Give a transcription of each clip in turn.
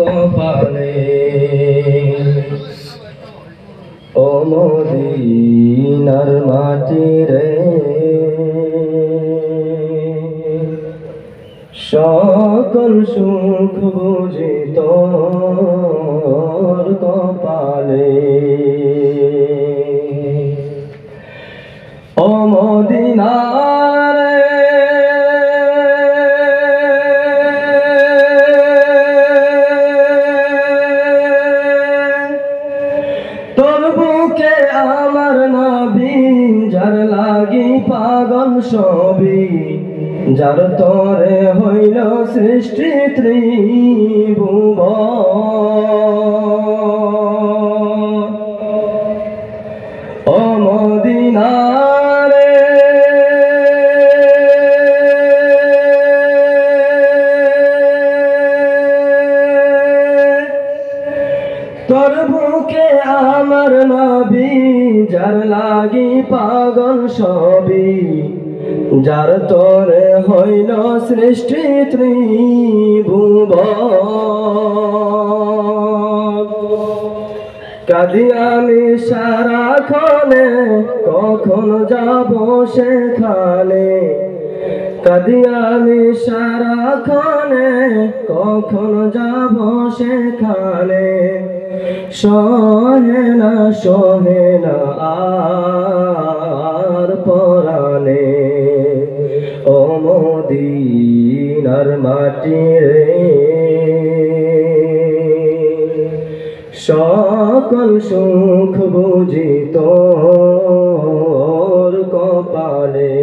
কপালে ও মদিনার মাটি রে সকল সুখ বুঝি তোর কপালে ও মদিনা রে তোর বুকে আমার নবী যার লাগি পাগল সবই যার তরে হইল সৃষ্টি ত্রিভুবন ও মদিনা রে তোর বুকে আমার নবী যার লাগি পাগল সবই যার তরে হইল সৃষ্টি ত্রিভুবন কাঁদি আমি সারাক্ষণে কখন যাব সেখানে কাঁদি আমি সারাক্ষণে কখন যাব সেখানে সহে না আর পরানে ও মদিনার মাটি রে সকল সুখ বুঝি তোর কপালে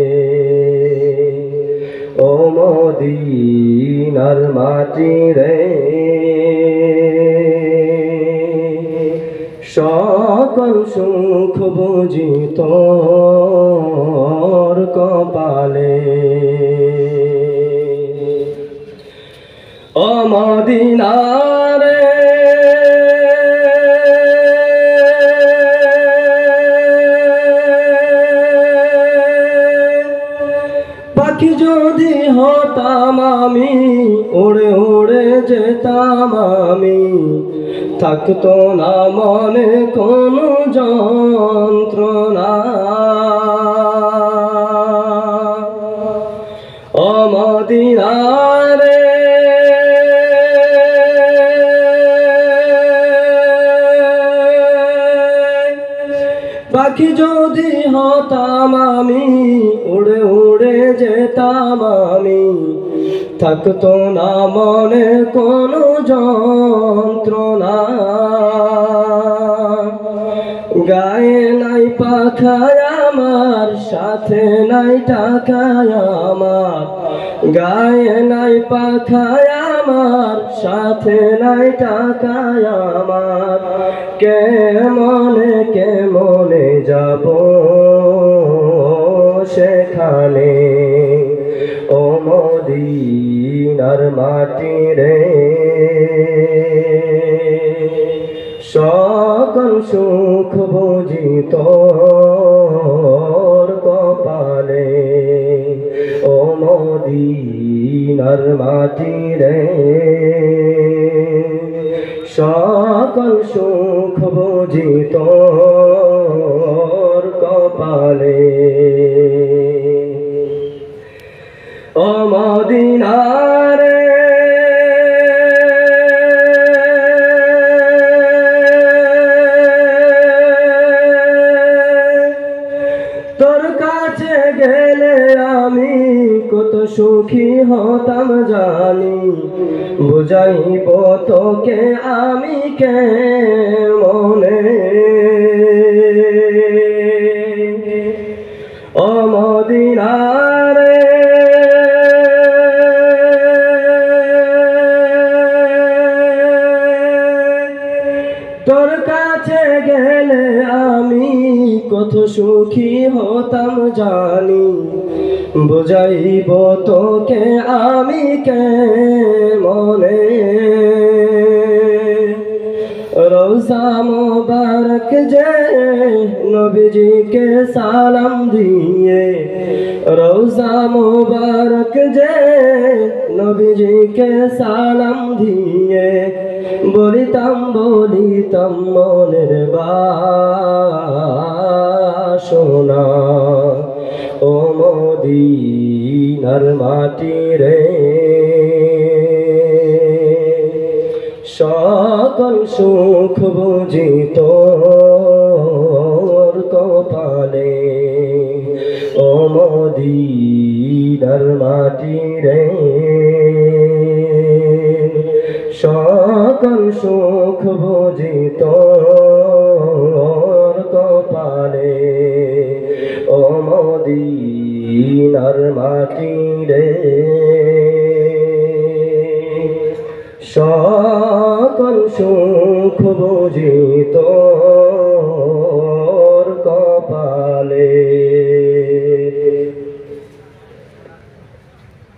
ও মদিনার মাটি রে সকল সুখ বুঝি তোর কপালে ও মদিনা রে পাখি যদি হতাম আমি উড়ে উড়ে যেতাম আমি থাকতো না মনে কোনো যন্ত্রণা ও মদিনা রে পাখি যদি হতাম আমি উড়ে উড়ে যেতাম আমি থাকতো না মনে কোনো যন্ত্রণা গায়ে নাই পাখায় আমার সাথে নাই টাকায় আমার গায়ে নাই পাখায় আমার সাথে নাই টাকায় আমার কেমনে যাব সেখানে ও মদিনার মাটি রে সকল সুখ বুঝি তোর কপালে ও মদিনার মাটি রে সকল সুখ বুঝি তোর কপালে ও মদিনা রে তোর কাছে গেলে আমি কত সুখী হতাম জানি বুঝাইব তোকে আমি কেমনে ও মদিনা রে তোর কাছে গেলে আমি কত সুখী হতাম জানি বুঝাইব তোকে আমি কেমনে রোজ রওজা মোবারক যে নবীজিকে সালাম দিয়ে, রওজা মোবারক যে নবীজিকে সালাম দিয়ে, বলিতাম বলিতাম মনের বাসনা, ও মদিনার মাটি রে, সকল সুখ বুঝি তোর কপালে, ও মদিনার মাটি রে, সকল সুখ বুঝি তোর কপালে, ও মদিনার মাটি রে, সকল সুখ বুঝি তোর